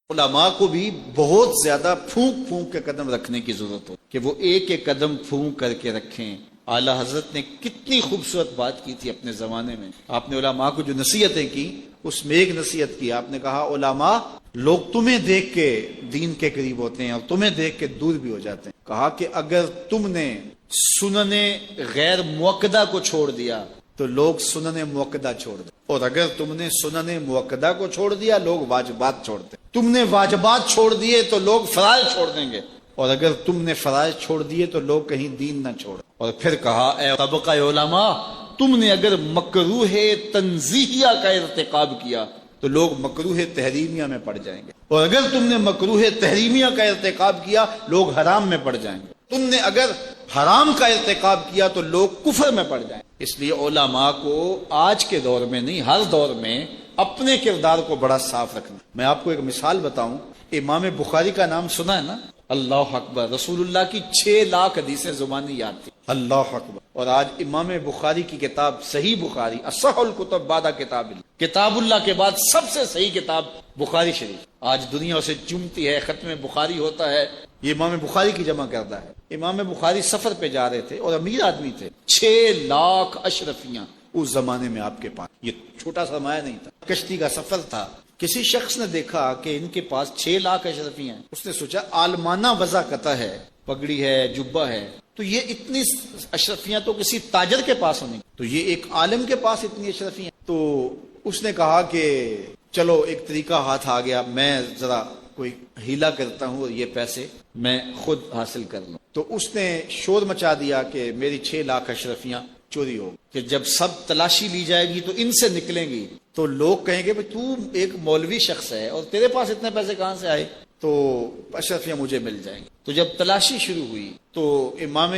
علماء کو بھی بہت زیادہ پھونک پھونک کے قدم رکھنے کی ضرورت ہو کہ وہ ایک ایک قدم پھونک کر کے رکھیں. اعلیٰ حضرت نے کتنی خوبصورت بات کی تھی اپنے زمانے میں. آپ نے علماء کو جو نصیحتیں کی اس میں ایک نصیحت کی. آپ نے کہا علماء لوگ تمہیں دیکھ کے دین کے قریب ہوتے ہیں اور تمہیں دیکھ کے دور بھی ہو جاتے ہیں. کہا کہ اگر تم نے سنن غیر موقدہ کو چھوڑ دیا تو لوگ سنن موقدہ چھوڑ دیں، اور اگر تم نے سنن موقدہ کو چھوڑ دیا لوگ واجبات چھوڑتے. تم نے واجبات چھوڑ دیے تو لوگ فرائض چھوڑ دیں گے، اور اگر تم نے فرائض چھوڑ دیے تو لوگ کہیں دین نہ چھوڑ. اور پھر کہا اے طبقہ علماء، تم نے اگر مکروہ تنزیہیہ کا ارتکاب کیا تو لوگ مکروہ تحریمیہ میں پڑ جائیں گے، اور اگر تم نے مکروہ تحریمیہ کا ارتکاب کیا لوگ حرام میں پڑ جائیں گے. تم نے اگر حرام کا ارتکاب کیا تو لوگ کفر میں پڑ جائیں. اس لیے علماء کو آج کے دور میں نہیں، ہر دور میں اپنے کردار کو بڑا صاف رکھنا. میں آپ کو ایک مثال بتاؤں. امام بخاری کا نام سنا ہے نا؟ اللہ اکبر. رسول اللہ کی 6 لاکھ حدیثیں زبانی یاد تھی. اللہ اکبر. اور آج امام بخاری کی کتاب صحیح بخاری، اصح الکتب بعد کتاب اللہ، کتاب اللہ کے بعد سب سے صحیح کتاب بخاری شریف آج دنیا اسے چومتی ہے. ختم بخاری ہوتا ہے، یہ امام بخاری کی جمع کرتا ہے. امام بخاری سفر پہ جا رہے تھے اور امیر آدمی تھے. 6 لاکھ اشرفیاں اس زمانے میں آپ کے پاس. یہ چھوٹا سرمایہ نہیں تھا، کشتی کا سفر تھا. کسی شخص نے دیکھا کہ ان کے پاس 6 لاکھ اشرفیاں ہیں. اس نے سوچا عالمانہ وضع قطع ہے، پگڑی ہے، جبہ ہے، تو یہ اتنی اشرفیاں تو کسی تاجر کے پاس ہونی، تو یہ ایک عالم کے پاس اتنی اشرفیاں. تو اس نے کہا کہ چلو ایک طریقہ ہاتھ آ گیا، میں ذرا کوئی ہیلا کرتا ہوں اور یہ پیسے میں خود حاصل کر لوں. تو اس نے شور مچا دیا کہ میری 6 لاکھ اشرفیاں چوری ہو، کہ جب سب تلاشی لی جائے گی تو ان سے نکلیں گی تو لوگ کہیں گے تو ایک مولوی شخص ہے اور تیرے پاس اتنے پیسے کہاں سے آئے، تو اشرفیاں مجھے مل جائیں گی. تو جب تلاشی شروع ہوئی تو امام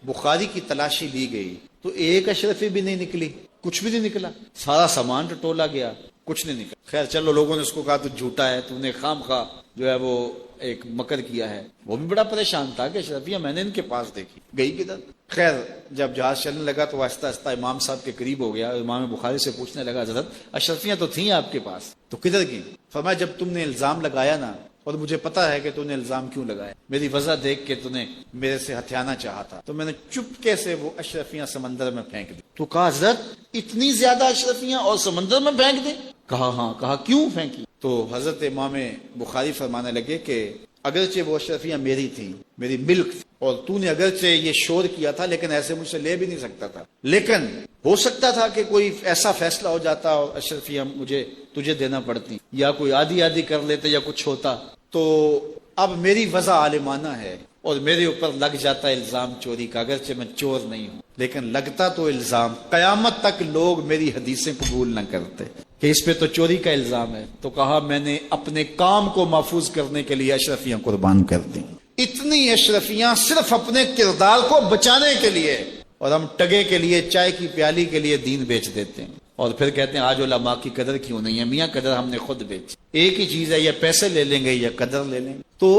بخاری کی تلاشی لی گئی تو ایک اشرفی بھی نہیں نکلی، کچھ بھی نہیں نکلا. سارا سامان ٹولا گیا، کچھ نہیں نکلا. خیر چلو، لوگوں نے اس کو کہا تو جھوٹا ہے، تو نے خام خواہ جو ہے وہ ایک مکر کیا ہے. وہ بھی بڑا پریشان تھا کہ اشرفیاں میں نے ان کے پاس دیکھی، گئی کدھر. خیر جب جہاز چلنے لگا تو آہستہ آہستہ امام صاحب کے قریب ہو گیا. امام بخاری سے پوچھنے لگا حضرت اشرفیاں تو تھیں آپ کے پاس، تو کدھر گئی؟ فرمایا جب تم نے الزام لگایا نا، اور مجھے پتا ہے کہ تو نے الزام کیوں لگایا، میری وجہ دیکھ کے تو نے میرے سے ہتھیانا چاہا تھا، تو میں نے چپکے سے وہ اشرفیاں سمندر میں پھینک دی. تو کہا حضرت اتنی زیادہ اشرفیاں اور سمندر میں پھینک دیں؟ کہا ہاں. کہا کیوں پھینکی؟ تو حضرت امام بخاری فرمانے لگے کہ اگرچہ وہ اشرفیاں میری تھیں، میری ملک تھی، اور تو نے اگرچہ یہ شور کیا تھا لیکن ایسے مجھ سے لے بھی نہیں سکتا تھا، لیکن ہو سکتا تھا کہ کوئی ایسا فیصلہ ہو جاتا اور اشرفیاں مجھے تجھے دینا پڑتی، یا کوئی آدھی آدھی کر لیتے یا کچھ ہوتا. تو اب میری وضع عالمانہ ہے اور میرے اوپر لگ جاتا ہے الزام چوری کا، اگرچہ میں چور نہیں ہوں لیکن لگتا تو الزام. قیامت تک لوگ میری حدیثیں قبول نہ کرتے کہ اس پہ تو چوری کا الزام ہے. تو کہا میں نے اپنے کام کو محفوظ کرنے کے لیے اشرفیاں قربان کر دی. اتنی اشرفیاں صرف اپنے کردار کو بچانے کے لیے، اور ہم ٹگے کے لیے، چائے کی پیالی کے لیے دین بیچ دیتے ہیں اور پھر کہتے ہیں آج علماء کی قدر کیوں نہیں ہے. میاں قدر ہم نے خود بیچی. ایک ہی چیز ہے، یا پیسے لے لیں گے یا قدر لے لیں گے. تو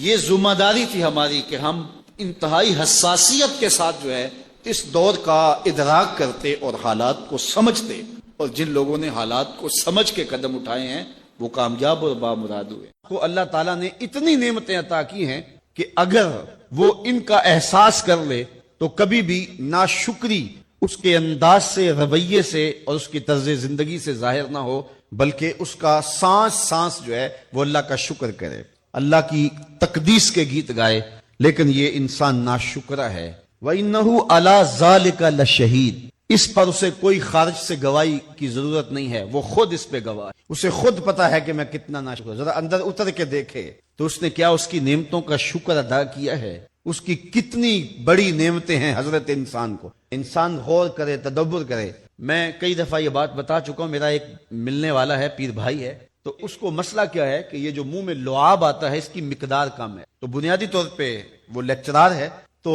یہ ذمہ داری تھی ہماری کہ ہم انتہائی حساسیت کے ساتھ جو ہے اس دور کا ادراک کرتے اور حالات کو سمجھتے، اور جن لوگوں نے حالات کو سمجھ کے قدم اٹھائے ہیں وہ کامیاب اور بامراد ہوئے. تو اللہ تعالیٰ نے اتنی نعمتیں عطا کی ہیں کہ اگر وہ ان کا احساس کر لے تو کبھی بھی ناشکری اس کے انداز سے، رویے سے اور اس کی طرز زندگی سے ظاہر نہ ہو، بلکہ اس کا سانس سانس جو ہے وہ اللہ کا شکر کرے، اللہ کی تقدیس کے گیت گائے. لیکن یہ انسان ناشکرا ہے. وَإِنَّهُ عَلَى ذَلِكَ لَشَهِيدٌ. اس پر اسے کوئی خارج سے گواہی کی ضرورت نہیں ہے، وہ خود اس پہ گواہ ہے. اسے خود پتا ہے کہ میں کتنا ناشکر. ذرا اندر اتر کے دیکھے تو اس نے کیا اس کی نعمتوں کا شکر ادا کیا ہے. اس کی کتنی بڑی نعمتیں ہیں حضرت انسان کو. انسان غور کرے، تدبر کرے. میں کئی دفعہ یہ بات بتا چکا ہوں. میرا ایک ملنے والا ہے، پیر بھائی ہے، تو اس کو مسئلہ کیا ہے کہ یہ جو منہ میں لعاب آتا ہے اس کی مقدار کم ہے. تو بنیادی طور پہ وہ لیکچرار ہے، تو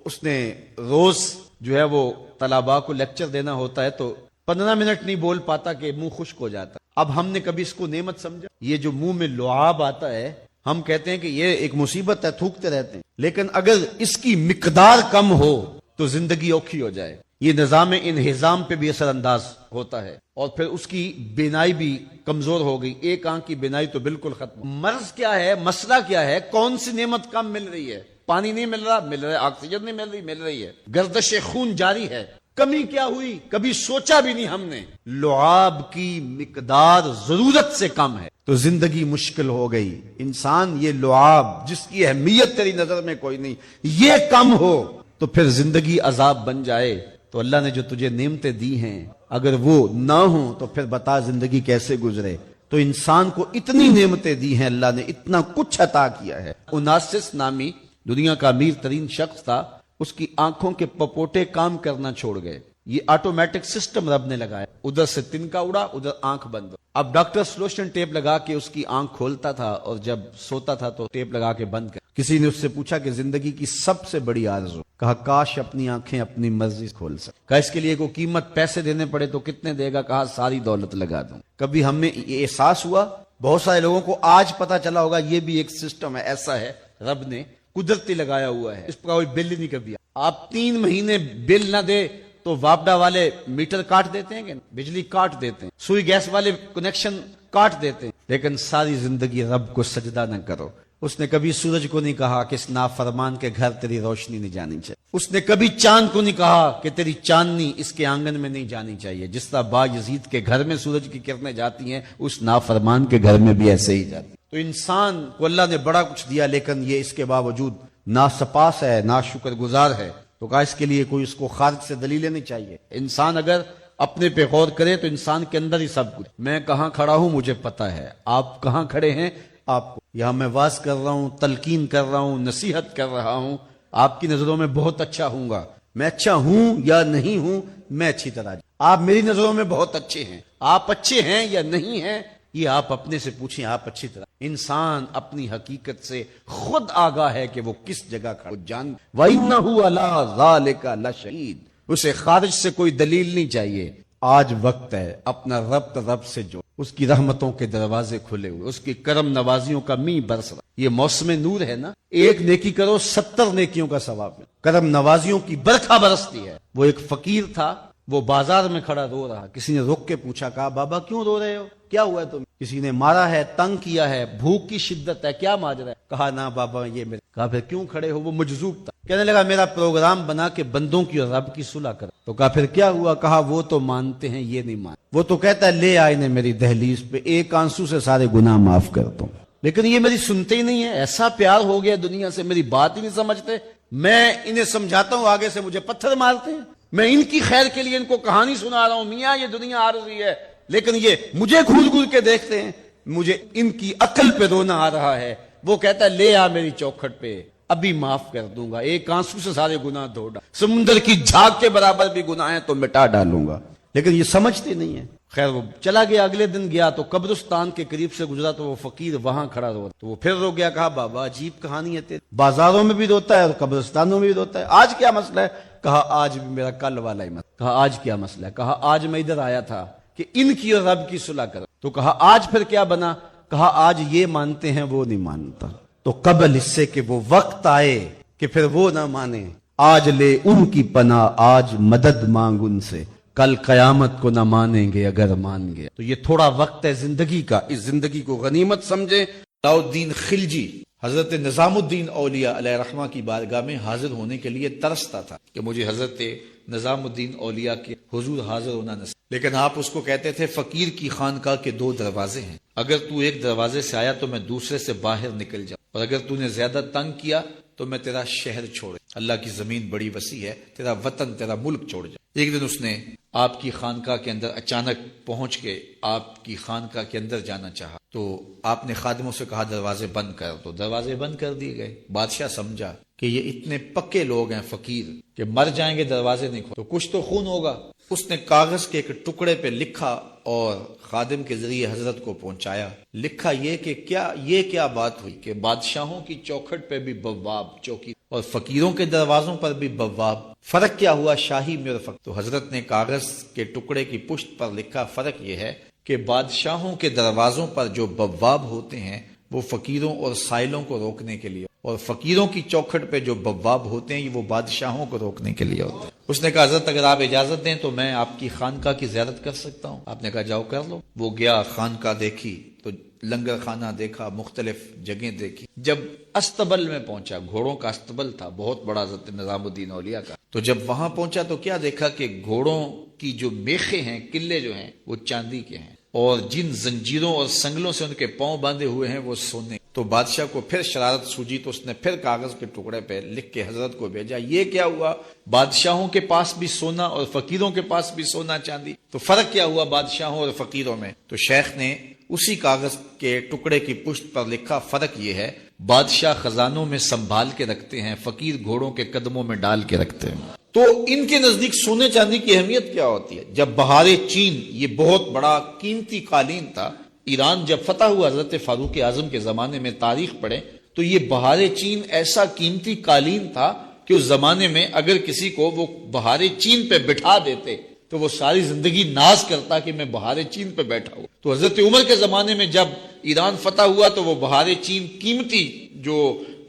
اس نے روز جو ہے وہ طلباء کو لیکچر دینا ہوتا ہے، تو 15 منٹ نہیں بول پاتا کہ منہ خشک ہو جاتا. اب ہم نے کبھی اس کو نعمت سمجھا؟ یہ جو منہ میں لعاب آتا ہے ہم کہتے ہیں کہ یہ ایک مصیبت ہے، تھوکتے رہتے ہیں، لیکن اگر اس کی مقدار کم ہو تو زندگی اوکھی ہو جائے. یہ نظام انہضام پہ بھی اثر انداز ہوتا ہے، اور پھر اس کی بینائی بھی کمزور ہو گئی، ایک آنکھ کی بینائی تو بالکل ختم۔ مرض کیا ہے، مسئلہ کیا ہے، کون سی نعمت کم مل رہی ہے؟ پانی نہیں مل رہا، مل رہا ہے، آکسیجن نہیں مل رہی، مل رہی ہے، گردش خون جاری ہے۔ کمی کیا ہوئی؟ کبھی سوچا بھی نہیں ہم نے، لعاب کی مقدار ضرورت سے کم ہے تو زندگی مشکل ہو گئی۔ انسان یہ لعاب جس کی اہمیت تیری نظر میں کوئی نہیں، یہ کم ہو تو پھر زندگی عذاب بن جائے۔ تو اللہ نے جو تجھے نعمتیں دی ہیں اگر وہ نہ ہوں تو پھر بتا زندگی کیسے گزرے۔ تو انسان کو اتنی نعمتیں دی ہیں اللہ نے، اتنا کچھ عطا کیا ہے۔ اوناسس نامی دنیا کا امیر ترین شخص تھا، اس کی آنکھوں کے پپوٹے کام کرنا چھوڑ گئے۔ یہ آٹومیٹک سسٹم رب نے لگایا، ادھر سے تنکا اڑا، ادھر آنکھ بند۔ اب ڈاکٹر سلوشن ٹیپ لگا کے اس کی آنکھ کھولتا تھا اور جب سوتا تھا تو ٹیپ لگا کے بند کر۔ کسی نے اس سے پوچھا کہ زندگی کی سب سے بڑی آرزو، کہا کاش اپنی آنکھیں اپنی مرضی سے کھول سکے۔ کہا اس کے لیے کوئی قیمت پیسے دینے پڑے تو کتنے دے گا؟ کہا ساری دولت لگا دوں۔ کبھی ہمیں یہ احساس ہوا؟ بہت سارے لوگوں کو آج پتا چلا ہوگا یہ بھی ایک سسٹم ہے، ایسا ہے، رب نے قدرتی لگایا ہوا ہے، اس پر کوئی بل نہیں کبھی۔ آپ 3 مہینے بل نہ دے تو واپڈا والے میٹر کاٹ دیتے ہیں، کہ بجلی کاٹ دیتے ہیں، سوئی گیس والے کنیکشن کاٹ دیتے ہیں، لیکن ساری زندگی رب کو سجدہ نہ کرو۔ اس نے کبھی سورج کو نہیں کہا کہ اس نافرمان کے گھر تیری روشنی نہیں جانی چاہیے، اس نے کبھی چاند کو نہیں کہا کہ تیری چاندنی اس کے آنگن میں نہیں جانی چاہیے۔ جس طرح با یزید کے گھر میں سورج کی کرنیں جاتی ہیں، اس نافرمان کے گھر میں بھی ایسے ہی جاتی۔ تو انسان کو اللہ نے بڑا کچھ دیا، لیکن یہ اس کے باوجود ناسپاس ہے، ناشکر گزار ہے۔ تو کہا اس کے لیے کوئی اس کو خارج سے دلیل لینی چاہیے۔ انسان اگر اپنے پہ غور کرے تو انسان کے اندر ہی سب کچھ۔ میں کہاں کھڑا ہوں مجھے پتا ہے، آپ کہاں کھڑے ہیں آپ کو۔ یہاں میں واز کر رہا ہوں، تلقین کر رہا ہوں، نصیحت کر رہا ہوں، آپ کی نظروں میں بہت اچھا ہوں گا۔ میں اچھا ہوں یا نہیں ہوں، میں اچھی طرح آپ میری نظروں میں بہت اچھے ہیں، آپ اچھے ہیں یا نہیں ہیں یہ آپ اپنے سے پوچھیں، آپ اچھی طرح۔ انسان اپنی حقیقت سے خود آگاہ ہے کہ وہ کس جگہ کھڑا جان۔ وَإِنَّهُ عَلَىٰ ذَلِكَ لَشَهِيدٌ، اسے خارج سے کوئی دلیل نہیں چاہیے۔ آج وقت ہے اپنا رب سے جو، اس کی رحمتوں کے دروازے کھلے ہوئے، اس کی کرم نوازیوں کا می برس رہا۔ یہ موسم نور ہے نا، ایک نیکی کرو 70 نیکیوں کا ثواب ہے، کرم نوازیوں کی برکھا برستی ہے۔ وہ ایک فقیر تھا، وہ بازار میں کھڑا رو رہا، کسی نے رک کے پوچھا، کہا بابا کیوں رو رہے ہو، کیا ہوا ہے تم؟ کسی نے مارا ہے، تنگ کیا ہے، بھوک کی شدت ہے، کیا ماجرا ہے؟ کہا نا بابا یہ میرے۔ کہا پھر کیوں کھڑے ہو؟ وہ مجذوب تھا، کہنے لگا میرا پروگرام بنا کہ بندوں کی اور رب کی صلح کر۔ تو کہا پھر کیا ہوا؟ کہا وہ تو مانتے ہیں، یہ نہیں مانتے۔ وہ تو کہتا ہے لے آئے نے میری دہلیز پہ، ایک آنسو سے سارے گناہ معاف کر دوں، لیکن یہ میری سنتے ہی نہیں ہے۔ ایسا پیار ہو گیا دنیا سے، میری بات ہی نہیں سمجھتے۔ میں انہیں سمجھاتا ہوں، آگے سے مجھے پتھر مارتے ہیں۔ میں ان کی خیر کے لیے ان کو کہانی سنا رہا ہوں، میاں یہ دنیا عارضی ہے، لیکن یہ مجھے گھور گھور کے دیکھتے ہیں، مجھے ان کی عقل پہ رونا آ رہا ہے۔ وہ کہتا ہے لے آ میری چوکھٹ پہ، ابھی معاف کر دوں گا، ایک آنسو سے سارے گناہ دھو ڈال، سمندر کی جھاگ کے برابر بھی گناہ ہیں تو مٹا ڈالوں گا، لیکن یہ سمجھتے نہیں ہیں۔ خیر وہ چلا گیا، اگلے دن گیا تو قبرستان کے قریب سے گزرا تو وہ فقیر وہاں کھڑا رو، تو وہ پھر رو گیا۔ کہا بابا عجیب کہانی ہے تیری، بازاروں میں بھی روتا ہے اور قبرستانوں میں بھی روتا ہے، آج کیا مسئلہ ہے؟ کہا آج بھی میرا کل والا ہی مسئلہ۔ کہا آج کیا مسئلہ ہے؟ کہا آج میں ادھر آیا تھا کہ ان کی اور رب کی صلح کرو۔ تو کہا آج پھر کیا بنا؟ کہا آج یہ مانتے ہیں وہ نہیں مانتا، تو قبل اس سے کہ وہ وقت آئے کہ پھر وہ نہ مانے، آج لے ان کی پناہ، آج مدد مانگ ان سے، کل قیامت کو نہ مانیں گے اگر مان گے۔ تو یہ تھوڑا وقت ہے زندگی کا، اس زندگی کو غنیمت سمجھے۔ علاؤ الدین خلجی حضرت نظام الدین اولیاء علیہ رحمہ کی بارگاہ میں حاضر ہونے کے لیے ترستا تھا کہ مجھے حضرت نظام الدین اولیاء کے حضور حاضر ہونا نصیب، لیکن آپ اس کو کہتے تھے فقیر کی خانقاہ کے 2 دروازے ہیں، اگر تو ایک دروازے سے آیا تو میں دوسرے سے باہر نکل جاؤں، اور اگر تو نے زیادہ تنگ کیا تو میں تیرا شہر چھوڑ، اللہ کی زمین بڑی وسیع ہے، تیرا وطن تیرا ملک چھوڑ جاؤں۔ ایک دن اس نے آپ کی خانقاہ کے اندر اچانک پہنچ کے آپ کی خانقاہ کے اندر جانا چاہا، تو آپ نے خادموں سے کہا دروازے بند کر، تو دروازے بند کر دیے گئے۔ بادشاہ سمجھا کہ یہ اتنے پکے لوگ ہیں فقیر کہ مر جائیں گے دروازے نہیں کھول تو کچھ تو خون ہوگا۔ اس نے کاغذ کے ایک ٹکڑے پہ لکھا اور خادم کے ذریعے حضرت کو پہنچایا۔ لکھا یہ کہ کیا بات ہوئی کہ بادشاہوں کی چوکھٹ پہ بھی بواب چوکی اور فقیروں کے دروازوں پر بھی بواب، فرق کیا ہوا شاہی میں اور فقیر؟ تو حضرت نے کاغذ کے ٹکڑے کی پشت پر لکھا فرق یہ ہے کہ بادشاہوں کے دروازوں پر جو بواب ہوتے ہیں وہ فقیروں اور سائلوں کو روکنے کے لیے، اور فقیروں کی چوکھٹ پہ جو بواب ہوتے ہیں یہ وہ بادشاہوں کو روکنے کے لیے ہوتے ہیں۔ اس نے کہا حضرت اگر آپ اجازت دیں تو میں آپ کی خانقاہ کی زیارت کر سکتا ہوں؟ آپ نے کہا جاؤ کر لو۔ وہ گیا، خانقاہ دیکھی تو لنگر خانہ دیکھا، مختلف جگہیں دیکھی۔ جب استبل میں پہنچا، گھوڑوں کا استبل تھا بہت بڑا حضرت نظام الدین اولیاء کا، تو جب وہاں پہنچا تو کیا دیکھا کہ گھوڑوں کی جو میخیں ہیں، قلے جو ہیں وہ چاندی کے ہیں، اور جن زنجیروں اور سنگلوں سے ان کے پاؤں باندھے ہوئے ہیں وہ سونے۔ تو بادشاہ کو پھر شرارت سوجی تو اس نے پھر کاغذ کے ٹکڑے پہ لکھ کے حضرت کو بھیجا، یہ کیا ہوا؟ بادشاہوں کے پاس بھی سونا اور فقیروں کے پاس بھی سونا چاندی، تو فرق کیا ہوا بادشاہوں اور فقیروں میں؟ تو شیخ نے اسی کاغذ کے ٹکڑے کی پشت پر لکھا، فرق یہ ہے بادشاہ خزانوں میں سنبھال کے رکھتے ہیں، فقیر گھوڑوں کے قدموں میں ڈال کے رکھتے ہیں۔ تو ان کے نزدیک سونے چاندی کی اہمیت کیا ہوتی ہے؟ جب بہار چین، یہ بہت بڑا قیمتی قالین تھا، ایران جب فتح ہوا حضرت فاروق اعظم کے زمانے میں، تاریخ پڑھیں تو یہ بہار چین ایسا قیمتی قالین تھا کہ اس زمانے میں اگر کسی کو وہ بہار چین پہ بٹھا دیتے تو وہ ساری زندگی ناز کرتا کہ میں بہار چین پہ بیٹھا ہوں۔ تو حضرت عمر کے زمانے میں جب ایران فتح ہوا تو وہ بہار چین قیمتی جو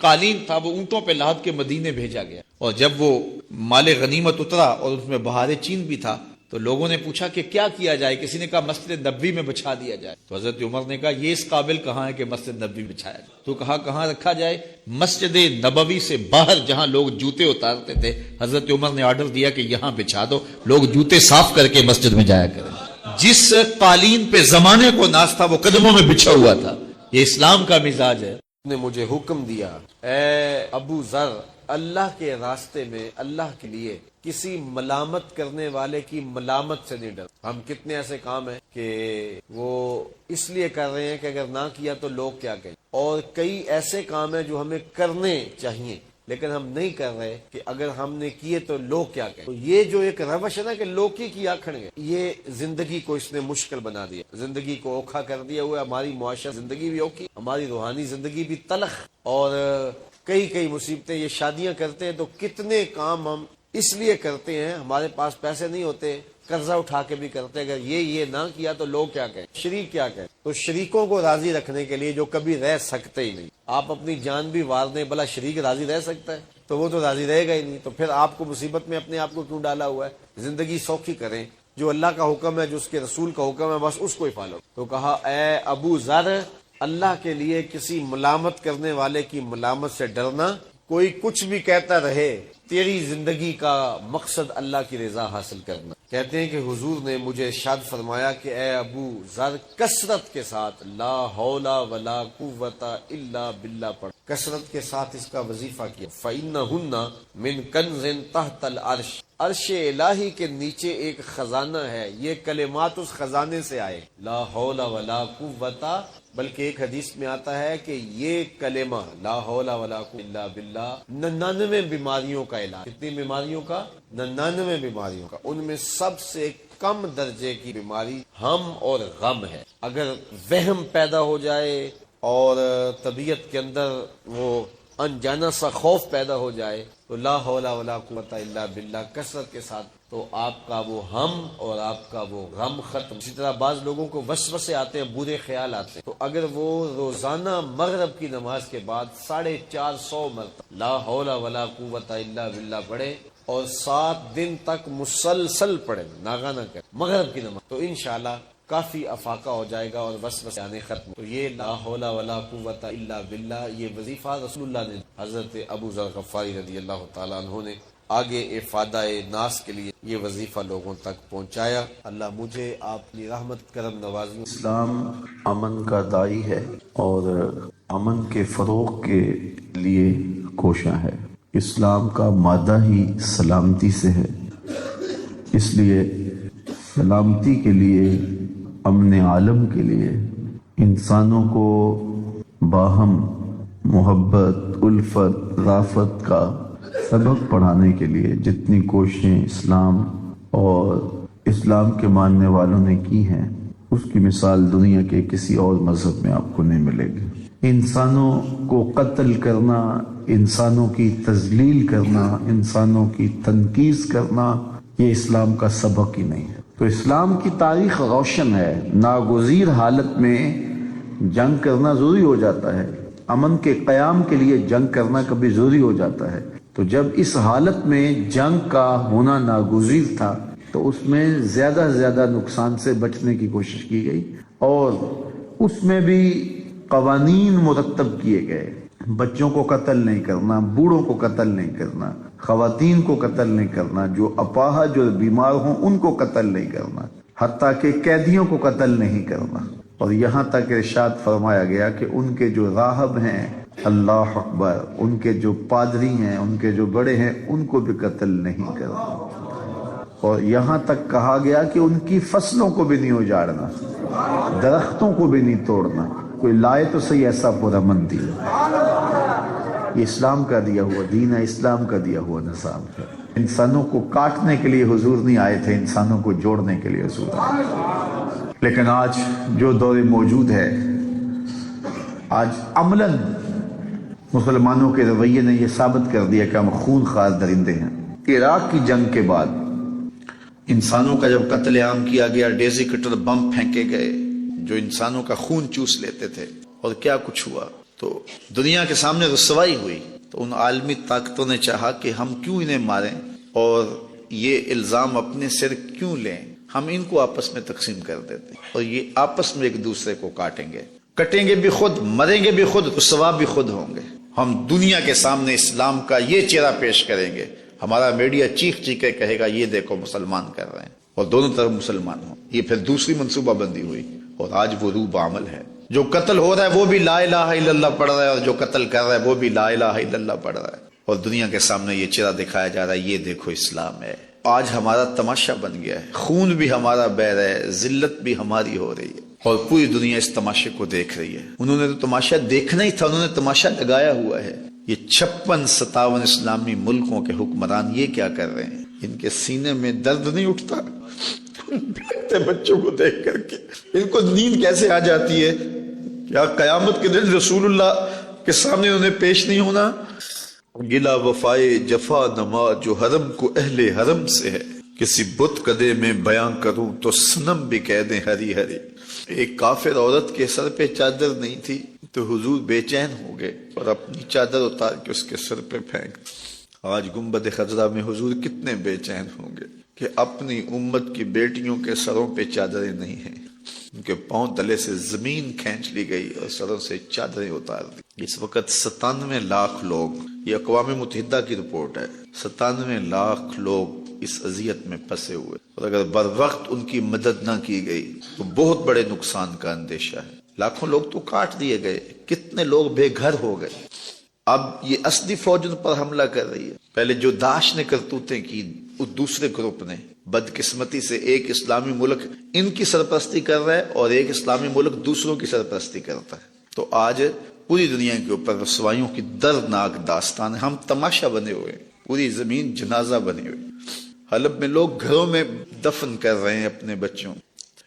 قالین تھا وہ اونٹوں پہ لاد کے مدینے بھیجا گیا، اور جب وہ مال غنیمت اترا اور اس میں بہار چین بھی تھا تو لوگوں نے پوچھا کہ کیا کیا جائے؟ کسی نے کہا مسجد نبوی میں بچھا دیا جائے۔ تو حضرت عمر نے کہا یہ اس قابل کہاں ہے کہ مسجد نبوی میں بچھایا جائے؟ تو کہا کہاں رکھا جائے؟ مسجد نبوی سے باہر جہاں لوگ جوتے اتارتے تھے، حضرت عمر نے آرڈر دیا کہ یہاں بچھا دو، لوگ جوتے صاف کر کے مسجد میں جایا کریں۔ جس قالین پہ زمانے کو ناز تھا وہ قدموں میں بچھا ہوا تھا۔ یہ اسلام کا مزاج ہے۔ نے مجھے حکم دیا، اے ابو ذر، اللہ کے راستے میں اللہ کے لیے کسی ملامت کرنے والے کی ملامت سے نہیں ڈر۔ ہم کتنے ایسے کام ہیں کہ وہ اس لیے کر رہے ہیں کہ اگر نہ کیا تو لوگ کیا کہیں، اور کئی ایسے کام ہیں جو ہمیں کرنے چاہیے لیکن ہم نہیں کر رہے کہ اگر ہم نے کیے تو لوگ کیا کہیں۔ تو یہ جو ایک روش ہے نا کہ لوگ کی آکھڑ گے، یہ زندگی کو اس نے مشکل بنا دیا، زندگی کو اوکھا کر دیا ہوا ہے۔ ہماری معاشرہ زندگی بھی اوکھی، ہماری روحانی زندگی بھی تلخ، اور کئی مصیبتیں۔ یہ شادیاں کرتے ہیں تو کتنے کام ہم اس لیے کرتے ہیں، ہمارے پاس پیسے نہیں ہوتے، قرضہ اٹھا کے بھی کرتے ہیں، اگر یہ نہ کیا تو لوگ کیا کہیں، شریک کیا کہیں۔ تو شریکوں کو راضی رکھنے کے لیے جو کبھی رہ سکتے ہی نہیں، آپ اپنی جان بھی وار دیں، بھلا شریک راضی رہ سکتا ہے؟ تو وہ تو راضی رہے گا ہی نہیں، تو پھر آپ کو مصیبت میں اپنے آپ کو کیوں ڈالا ہوا ہے؟ زندگی سوکھی کریں، جو اللہ کا حکم ہے، جو اس کے رسول کا حکم ہے، بس اس کو ہی فالو۔ تو کہا اے ابو ذر، اللہ کے لیے کسی ملامت کرنے والے کی ملامت سے ڈرنا، کوئی کچھ بھی کہتا رہے، تیری زندگی کا مقصد اللہ کی رضا حاصل کرنا۔ کہتے ہیں کہ حضور نے مجھے ارشاد فرمایا کہ اے ابو ذر، کثرت کے ساتھ لا حول ولا قوت الا باللہ پڑھ، کثرت کے ساتھ اس کا وظیفہ کیا۔ فَإِنَّهُنَّ مِن كَنْزٍ تحت العرش، عرش الہی کے نیچے ایک خزانہ ہے، یہ کلمات اس خزانے سے آئے، لا حول ولا قوت۔ بلکہ ایک حدیث میں آتا ہے کہ یہ کلمہ لا حول ولا قوت الا باللہ 99 بیماریوں کا علاج۔ کتنی بیماریوں کا؟ 99 بیماریوں کا۔ ان میں سب سے کم درجے کی بیماری ہم اور غم ہے۔ اگر وہم پیدا ہو جائے اور طبیعت کے اندر وہ انجانا سا خوف پیدا ہو جائے تو لا حول ولا قوت الا باللہ کثرت کے ساتھ، تو آپ کا وہ ہم اور آپ کا وہ غم ختم۔ اسی طرح بعض لوگوں کو وسوسے آتے ہیں، برے خیال آتے ہیں، تو اگر وہ روزانہ مغرب کی نماز کے بعد 450 مرتبہ لا حول ولا قوت الا باللہ پڑھے اور 7 دن تک مسلسل پڑھے، ناغہ نہ کرے مغرب کی نماز، تو انشاءاللہ کافی افاقہ ہو جائے گا اور وسوسے آنے ختم۔ تو یہ لا حول ولا قوت الا باللہ، یہ وظیفہ رسول اللہ نے حضرت ابو ذر غفاری رضی اللہ تعالیٰ عنہ نے آگے افادہ ناس کے لیے یہ وظیفہ لوگوں تک پہنچایا۔ اللہ مجھے آپ کی رحمت کرم نوازی۔ اسلام امن کا داعی ہے اور امن کے فروغ کے لیے کوشاں ہے۔ اسلام کا مادہ ہی سلامتی سے ہے، اس لیے سلامتی کے لیے، امن عالم کے لیے انسانوں کو باہم محبت، الفت، رافت کا سبق پڑھانے کے لیے جتنی کوششیں اسلام اور اسلام کے ماننے والوں نے کی ہیں، اس کی مثال دنیا کے کسی اور مذہب میں آپ کو نہیں ملے گی۔ انسانوں کو قتل کرنا، انسانوں کی تذلیل کرنا، انسانوں کی تنقیص کرنا، یہ اسلام کا سبق ہی نہیں ہے۔ تو اسلام کی تاریخ روشن ہے۔ ناگزیر حالت میں جنگ کرنا ضروری ہو جاتا ہے، امن کے قیام کے لیے جنگ کرنا کبھی ضروری ہو جاتا ہے. تو جب اس حالت میں جنگ کا ہونا ناگزیر تھا تو اس میں زیادہ سے زیادہ نقصان سے بچنے کی کوشش کی گئی، اور اس میں بھی قوانین مرتب کیے گئے. بچوں کو قتل نہیں کرنا، بوڑھوں کو قتل نہیں کرنا، خواتین کو قتل نہیں کرنا، جو اپاہج جو بیمار ہوں ان کو قتل نہیں کرنا، حتیٰ کہ قیدیوں کو قتل نہیں کرنا. اور یہاں تک ارشاد فرمایا گیا کہ ان کے جو راہب ہیں، اللہ اکبر، ان کے جو پادری ہیں، ان کے جو بڑے ہیں، ان کو بھی قتل نہیں کرنا. اور یہاں تک کہا گیا کہ ان کی فصلوں کو بھی نہیں اجاڑنا، درختوں کو بھی نہیں توڑنا. کوئی لائے تو صحیح ایسا پرامن دین. یہ اسلام کا دیا ہوا دین ہے، اسلام کا دیا ہوا نظام ہے. انسانوں کو کاٹنے کے لیے حضور نہیں آئے تھے، انسانوں کو جوڑنے کے لیے حضور آئے. لیکن آج جو دور موجود ہے، آج عملاً مسلمانوں کے رویے نے یہ ثابت کر دیا کہ ہم خون خوار درندے ہیں. عراق کی جنگ کے بعد انسانوں کا جب قتل عام کیا گیا، ڈیزی کٹر بم پھینکے گئے جو انسانوں کا خون چوس لیتے تھے، اور کیا کچھ ہوا، تو دنیا کے سامنے رسوائی ہوئی. تو ان عالمی طاقتوں نے چاہا کہ ہم کیوں انہیں ماریں اور یہ الزام اپنے سر کیوں لیں، ہم ان کو آپس میں تقسیم کر دیتے ہیں اور یہ آپس میں ایک دوسرے کو کاٹیں گے، کٹیں گے بھی خود، مریں گے بھی خود، رسوا بھی خود ہوں گے. ہم دنیا کے سامنے اسلام کا یہ چہرہ پیش کریں گے، ہمارا میڈیا چیخ چیخ کے کہے گا یہ دیکھو مسلمان کر رہے ہیں، اور دونوں طرف مسلمان ہوں. یہ پھر دوسری منصوبہ بندی ہوئی، اور آج وہ روح بعمل ہے. جو قتل ہو رہا ہے وہ بھی لا الہ الا اللہ پڑھ رہا ہے، اور جو قتل کر رہا ہے وہ بھی لا الہ الا اللہ پڑھ رہا ہے، اور دنیا کے سامنے یہ چہرہ دکھایا جا رہا ہے، یہ دیکھو اسلام ہے. آج ہمارا تماشا بن گیا ہے، خون بھی ہمارا بہہ رہا ہے، ذلت بھی ہماری ہو رہی ہے، اور پوری دنیا اس تماشے کو دیکھ رہی ہے. انہوں نے تو تماشا دیکھنا ہی تھا، انہوں نے تماشا لگایا ہوا ہے. یہ 56-57 اسلامی ملکوں کے حکمران یہ کیا کر رہے ہیں؟ ان کے سینے میں درد نہیں اٹھتا بچوں کو دیکھ کر کے؟ ان کو نیند کیسے آ جاتی ہے؟ کیا قیامت کے دن رسول اللہ کے سامنے انہیں پیش نہیں ہونا؟ گلا وفائے جفا نما جو حرم کو اہل حرم سے ہے، کسی بت قدے میں بیان کروں تو صنم بھی کہہ دیں ہری ہری. ایک کافر عورت کے سر پہ چادر نہیں تھی تو حضور بے چین ہو گئے اور اپنی چادر اتار کے اس کے سر پہ پھینک. آج گنبد خضرا میں حضور کتنے بے چین ہوں گے کہ اپنی امت کی بیٹیوں کے سروں پہ چادریں نہیں ہیں، ان کے پاؤں تلے سے زمین کھینچ لی گئی اور سروں سے چادریں اتار دی. اس وقت 97 لاکھ لوگ، یہ اقوام متحدہ کی رپورٹ ہے، 97 لاکھ لوگ اس اذیت میں پھنسے ہوئے، اور اگر بر وقت ان کی مدد نہ کی گئی تو بہت بڑے نقصان کا اندیشہ ہے. لاکھوں لوگ تو کاٹ دیے گئے، کتنے لوگ بے گھر ہو گئے. اب یہ اصلی فوج ان پر حملہ کر رہی ہے. پہلے جو داعش نے کرتوتیں کی، اس دوسرے گروپ نے بدقسمتی سے ایک اسلامی ملک ان کی سرپرستی کر رہا ہے اور ایک اسلامی ملک دوسروں کی سرپرستی کرتا ہے. تو آج پوری دنیا کے اوپر رسوائیوں کی دردناک داستان ہے. ہم تماشا بنے ہوئے، پوری زمین جنازہ بنی ہوئی. حلب میں لوگ گھروں میں دفن کر رہے ہیں اپنے بچوں.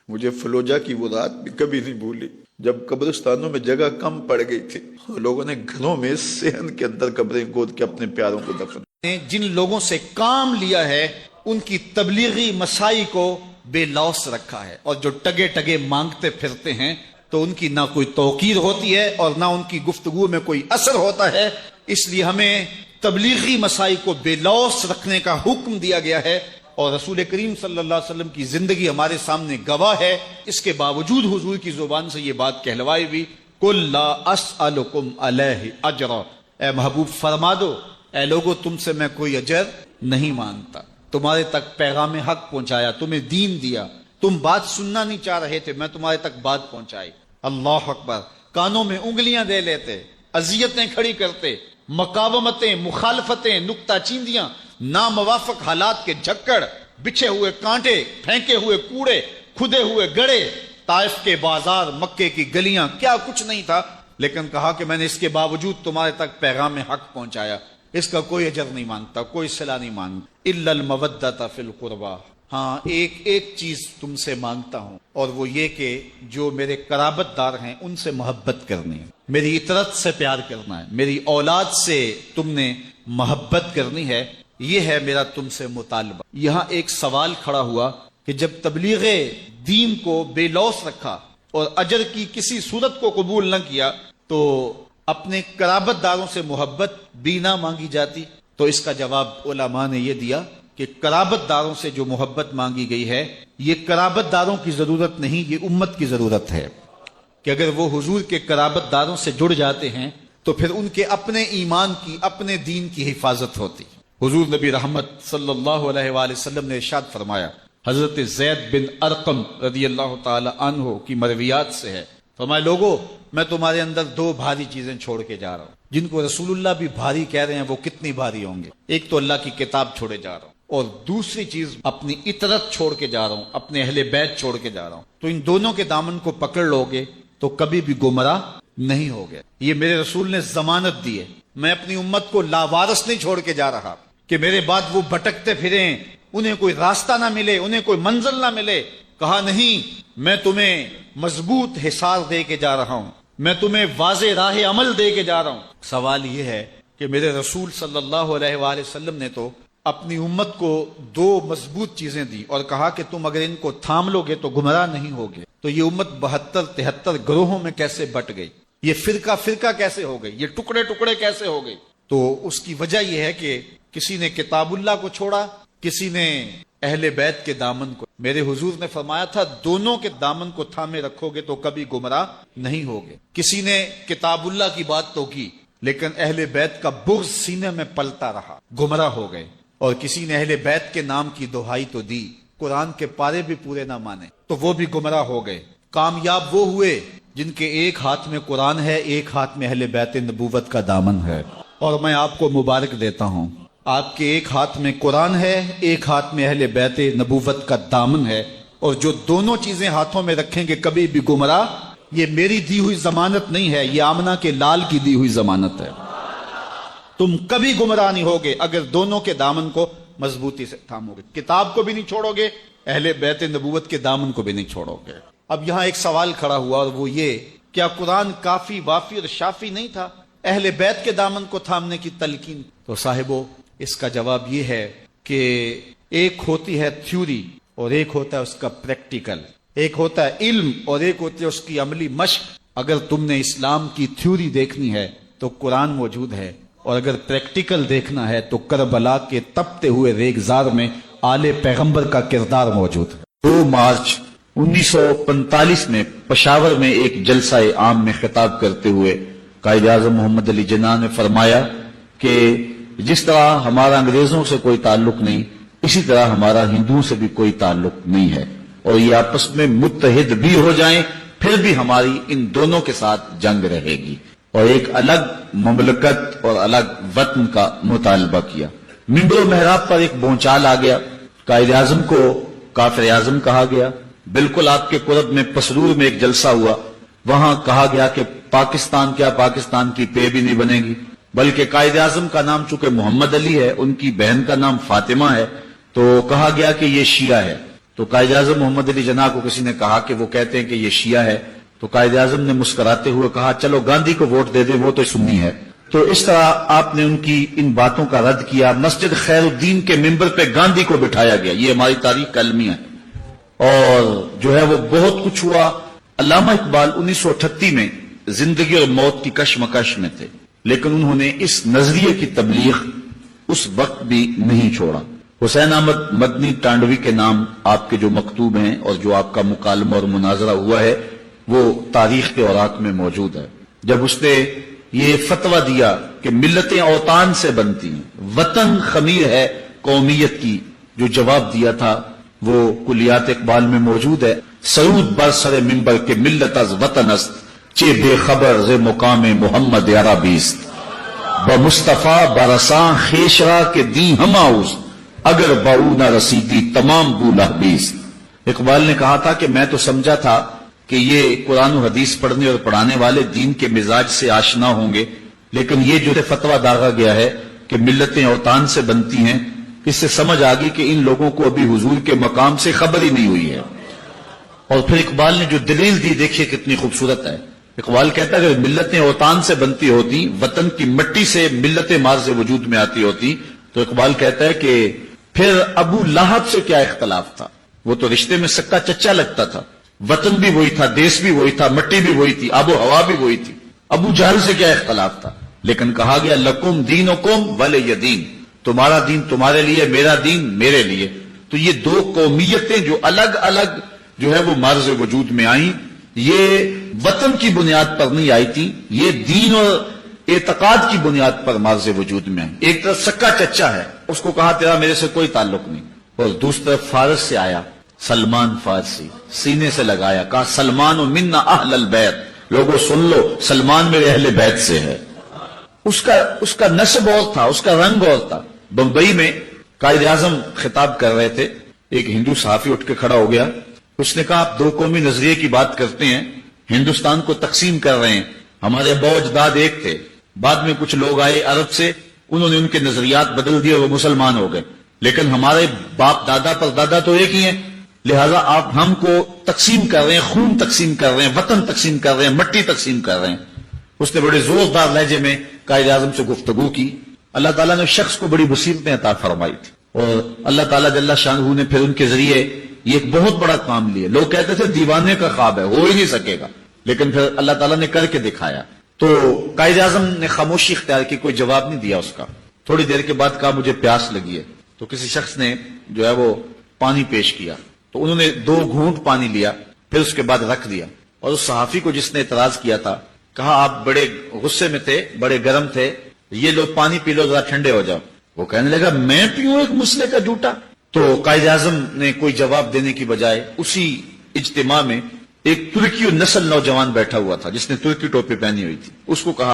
مجھے فلوجہ کی وہ رات بھی کبھی نہیں بھولی جب قبرستانوں میں جگہ کم پڑ گئی تھی، لوگوں نے گھروں میں صحن کے اندر قبریں گود کے اپنے پیاروں کو دفن. جن لوگوں سے کام لیا ہے ان کی تبلیغی مسائی کو بے لوث رکھا ہے، اور جو ٹگے ٹگے مانگتے پھرتے ہیں تو ان کی نہ کوئی توقیر ہوتی ہے اور نہ ان کی گفتگو میں کوئی اثر ہوتا ہے. اس لیے ہمیں تبلیغی مسائی کو بے لوث رکھنے کا حکم دیا گیا ہے، اور رسول کریم صلی اللہ علیہ وسلم کی زندگی ہمارے سامنے گواہ ہے. اس کے باوجود حضور کی زبان سے یہ بات کہلوائی بھی، قل لا اسألکم علیہ اجرا، اے محبوب فرما دو اے لوگو تم سے میں کوئی اجر نہیں مانگتا. تمہارے تک پیغام حق پہنچایا، تمہیں دین دیا، تم بات سننا نہیں چاہ رہے تھے، میں تمہارے تک بات پہنچائی. اللہ اکبر. کانوں میں انگلیاں دے لیتے، اذیتیں کھڑی کرتے، مقاومتیں، مخالفتیں، نکتہ چیندیاں، ناموافق حالات کے جھکڑ، بچھے ہوئے کانٹے، پھینکے ہوئے کوڑے، کھدے ہوئے گڑے، طائف کے بازار، مکے کی گلیاں، کیا کچھ نہیں تھا. لیکن کہا کہ میں نے اس کے باوجود تمہارے تک پیغام حق پہنچایا، اس کا کوئی اجر نہیں مانگتا، کوئی صلہ نہیں مانگتا. الا المودۃ فی القربى، ہاں ایک چیز تم سے مانگتا ہوں، اور وہ یہ کہ جو میرے قرابت دار ہیں ان سے محبت کرنی ہے، میری اطرت سے پیار کرنا ہے، میری اولاد سے تم نے محبت کرنی ہے. یہ ہے میرا تم سے مطالبہ. یہاں ایک سوال کھڑا ہوا کہ جب تبلیغ دین کو بے لوث رکھا اور اجر کی کسی صورت کو قبول نہ کیا تو اپنے قرابت داروں سے محبت بھی نہ مانگی جاتی؟ تو اس کا جواب علماء نے یہ دیا کہ قرابت داروں سے جو محبت مانگی گئی ہے یہ قرابت داروں کی ضرورت نہیں، یہ امت کی ضرورت ہے کہ اگر وہ حضور کے قرابت داروں سے جڑ جاتے ہیں تو پھر ان کے اپنے ایمان کی، اپنے دین کی حفاظت ہوتی۔ حضور نبی رحمت صلی اللہ علیہ وآلہ وسلم نے ارشاد فرمایا، حضرت زید بن ارقم رضی اللہ تعالی عنہ کی مرویات سے ہے، فرمایا لوگو میں تمہارے اندر دو بھاری چیزیں چھوڑ کے جا رہا ہوں، جن کو رسول اللہ بھی بھاری کہہ رہے ہیں، وہ کتنی بھاری ہوں گے؟ ایک تو اللہ کی کتاب چھوڑے جا رہا ہوں، اور دوسری چیز اپنی اطرت چھوڑ کے جا رہا ہوں، اپنے اہل بیت چھوڑ کے جا رہا ہوں۔ تو ان دونوں کے دامن کو پکڑ لو گے تو کبھی بھی گمراہ نہیں ہوگے۔ یہ میرے رسول نے ضمانت دی ہے، میں اپنی امت کو لاوارث نہیں چھوڑ کے جا رہا کہ میرے بعد وہ بھٹکتے پھریں، انہیں کوئی راستہ نہ ملے، انہیں کوئی منزل نہ ملے۔ کہا نہیں، میں تمہیں مضبوط حصار دے کے جا رہا ہوں، میں تمہیں واضح راہ عمل دے کے جا رہا ہوں۔ سوال یہ ہے کہ میرے رسول صلی اللہ علیہ وآلہ وسلم نے تو اپنی امت کو دو مضبوط چیزیں دی اور کہا کہ تم اگر ان کو تھام لو گے تو گمراہ نہیں ہوگے، تو یہ امت 72-73 گروہوں میں کیسے بٹ گئی؟ یہ فرقہ فرقہ کیسے ہو گئی؟ یہ ٹکڑے ٹکڑے کیسے ہو گئی؟ تو اس کی وجہ یہ ہے کہ کسی نے کتاب اللہ کو چھوڑا، کسی نے اہل بیت کے دامن کو۔ میرے حضور نے فرمایا تھا دونوں کے دامن کو تھامے رکھو گے تو کبھی گمراہ نہیں ہوگے۔ کسی نے کتاب اللہ کی بات تو کی لیکن اہل بیت کا بغض سینے میں پلتا رہا، گمراہ ہو گئے۔ اور کسی نے اہل بیت کے نام کی دہائی تو دی، قرآن کے پارے بھی پورے نہ مانے، تو وہ بھی گمراہ ہو گئے۔ کامیاب وہ ہوئے جن کے ایک ہاتھ میں قرآن ہے، ایک ہاتھ میں اہل بیت نبوت کا دامن ہے۔ اور میں آپ کو مبارک دیتا ہوں، آپ کے ایک ہاتھ میں قرآن ہے، ایک ہاتھ میں اہل بیت نبوت کا دامن ہے، اور جو دونوں چیزیں ہاتھوں میں رکھیں گے کبھی بھی گمراہ، یہ میری دی ہوئی ضمانت نہیں ہے، یہ آمنہ کے لال کی دی ہوئی ضمانت ہے۔ تم کبھی گمراہ نہیں ہوگے اگر دونوں کے دامن کو مضبوطی سے تھامو گے، کتاب کو بھی نہیں چھوڑو گے، اہل بیت نبوت کے دامن کو بھی نہیں چھوڑو گے۔ اب یہاں ایک سوال کھڑا ہوا اور وہ یہ، کیا قرآن کافی وافی اور شافی نہیں تھا اہل بیت کے دامن کو تھامنے کی تلقین؟ تو صاحبو اس کا جواب یہ ہے کہ ایک ہوتی ہے تھیوری اور ایک ہوتا ہے اس کا پریکٹیکل، ایک ہوتا ہے علم اور ایک ہوتی ہے اس کی عملی مشق۔ اگر تم نے اسلام کی تھیوری دیکھنی ہے تو قرآن موجود ہے، اور اگر پریکٹیکل دیکھنا ہے تو کربلا کے تپتے ہوئے ریگزار میں آل پیغمبر کا کردار موجود ہے۔ 2 مارچ 1945 میں پشاور میں ایک جلسہ عام میں خطاب کرتے ہوئے قائد اعظم محمد علی جناح نے فرمایا کہ جس طرح ہمارا انگریزوں سے کوئی تعلق نہیں، اسی طرح ہمارا ہندوؤں سے بھی کوئی تعلق نہیں ہے، اور یہ آپس میں متحد بھی ہو جائیں پھر بھی ہماری ان دونوں کے ساتھ جنگ رہے گی، اور ایک الگ مملکت اور الگ وطن کا مطالبہ کیا۔ منبر و محراب پر ایک بونچال آ گیا، قائد اعظم کو کافر اعظم کہا گیا۔ بالکل آپ کے قرب میں پسرور میں ایک جلسہ ہوا، وہاں کہا گیا کہ پاکستان کیا پاکستان کی پے بھی نہیں بنے گی، بلکہ قائد اعظم کا نام چونکہ محمد علی ہے، ان کی بہن کا نام فاطمہ ہے، تو کہا گیا کہ یہ شیعہ ہے۔ تو قائد اعظم محمد علی جناح کو کسی نے کہا کہ وہ کہتے ہیں کہ یہ شیعہ ہے، تو قائد اعظم نے مسکراتے ہوئے کہا چلو گاندھی کو ووٹ دے دیں، وہ تو سنی ہے۔ تو اس طرح آپ نے ان کی ان باتوں کا رد کیا۔ مسجد خیر الدین کے ممبر پہ گاندھی کو بٹھایا گیا، یہ ہماری تاریخ کا المیہ ہے، اور جو ہے وہ بہت کچھ ہوا۔ علامہ اقبال 1938 میں زندگی اور موت کی کشمکش میں تھے، لیکن انہوں نے اس نظریے کی تبلیغ اس وقت بھی نہیں چھوڑا۔ حسین احمد مدنی ٹانڈوی کے نام آپ کے جو مکتوب ہیں اور جو آپ کا مکالمہ اور مناظرہ ہوا ہے وہ تاریخ کے اوراق میں موجود ہے۔ جب اس نے یہ فتویٰ دیا کہ ملتیں اوطان سے بنتی ہیں، وطن خمیر ہے قومیت کی، جو جواب دیا تھا وہ کلیات اقبال میں موجود ہے۔ سرود بر سر منبر کے ملت از وطن است، چے بے خبر ز مقام محمد عربیست، بمصطفیٰ برساں خیشرا کے دی ہماؤز، اگر باؤ نہ رسیدی تمام بولہ بیست۔ اقبال نے کہا تھا کہ میں تو سمجھا تھا کہ یہ قرآن و حدیث پڑھنے اور پڑھانے والے دین کے مزاج سے آشنا ہوں گے، لیکن یہ جو فتویٰ داغا گیا ہے کہ ملتیں اوطان سے بنتی ہیں، اس سے سمجھ آ گئی کہ ان لوگوں کو ابھی حضور کے مقام سے خبر ہی نہیں ہوئی ہے۔ اور پھر اقبال نے جو دلیل دی دیکھیے کتنی خوبصورت ہے۔ اقبال کہتا ہے کہ ملتیں اوطان سے بنتی ہوتی، وطن کی مٹی سے ملتیں مارز وجود میں آتی ہوتی، تو اقبال کہتا ہے کہ پھر ابو لہب سے کیا اختلاف تھا، وہ تو رشتے میں سکا چچا لگتا تھا، وطن بھی وہی تھا، دیش بھی وہی تھا، مٹی بھی وہی تھی، آب و ہوا بھی وہی تھی۔ ابو جہل سے کیا اختلاف تھا، لیکن کہا گیا لکم دینکم ولی دین، تمہارا دین تمہارے لیے، میرا دین میرے لیے۔ تو یہ دو قومیتیں جو الگ الگ جو ہے وہ مرز وجود میں آئیں، یہ وطن کی بنیاد پر نہیں آئی تھی، یہ دین اور اعتقاد کی بنیاد پر مرز وجود میں آئی۔ ایک طرف سکا چچا ہے، اس کو کہا تیرا میرے سے کوئی تعلق نہیں، اور دوسری طرف فارس سے آیا سلمان فارسی، سینے سے لگایا، کہا سلمان منا اہل البیت، لوگوں سن لو سلمان میرے اہل بیت سے ہے۔ اس کا نسب اور تھا، اس کا رنگ اور تھا۔ بمبئی میں قائد اعظم خطاب کر رہے تھے، ایک ہندو صحافی اٹھ کے کھڑا ہو گیا، اس نے کہا آپ دو قومی نظریے کی بات کرتے ہیں، ہندوستان کو تقسیم کر رہے ہیں، ہمارے ابا اجداد ایک تھے، بعد میں کچھ لوگ آئے عرب سے، انہوں نے ان کے نظریات بدل دیے، وہ مسلمان ہو گئے، لیکن ہمارے باپ دادا پر دادا تو ایک ہی ہیں، لہذا آپ ہم کو تقسیم کر رہے ہیں، خون تقسیم کر رہے ہیں، وطن تقسیم کر رہے ہیں، مٹی تقسیم کر رہے ہیں۔ اس نے بڑے زوردار لہجے میں قائد اعظم سے گفتگو کی۔ اللہ تعالیٰ نے شخص کو بڑی بصیرتیں عطا فرمائی تھی، اور اللہ تعالیٰ جل شانہ نے پھر ان کے ذریعے یہ ایک بہت بڑا کام لیا۔ لوگ کہتے تھے دیوانے کا خواب ہے، ہو ہی نہیں سکے گا، لیکن پھر اللہ تعالیٰ نے کر کے دکھایا۔ تو قائد اعظم نے خاموشی اختیار کی، کوئی جواب نہیں دیا اس کا۔ تھوڑی دیر کے بعد کہا مجھے پیاس لگی ہے، تو کسی شخص نے جو ہے وہ پانی پیش کیا، تو انہوں نے 2 گھونٹ پانی لیا، پھر اس کے بعد رکھ دیا، اور اس صحافی کو جس نے اعتراض کیا تھا کہا آپ بڑے غصے میں تھے، بڑے گرم تھے، یہ لوگ پانی پی لو، ذرا ٹھنڈے ہو جاؤ۔ وہ کہنے لگا میں پیوں ایک مسئلے کا جھوٹا؟ تو قائد اعظم نے کوئی جواب دینے کی بجائے اسی اجتماع میں ایک ترکی نسل نوجوان بیٹھا ہوا تھا جس نے ترکی ٹوپی پہنی ہوئی تھی، اس کو کہا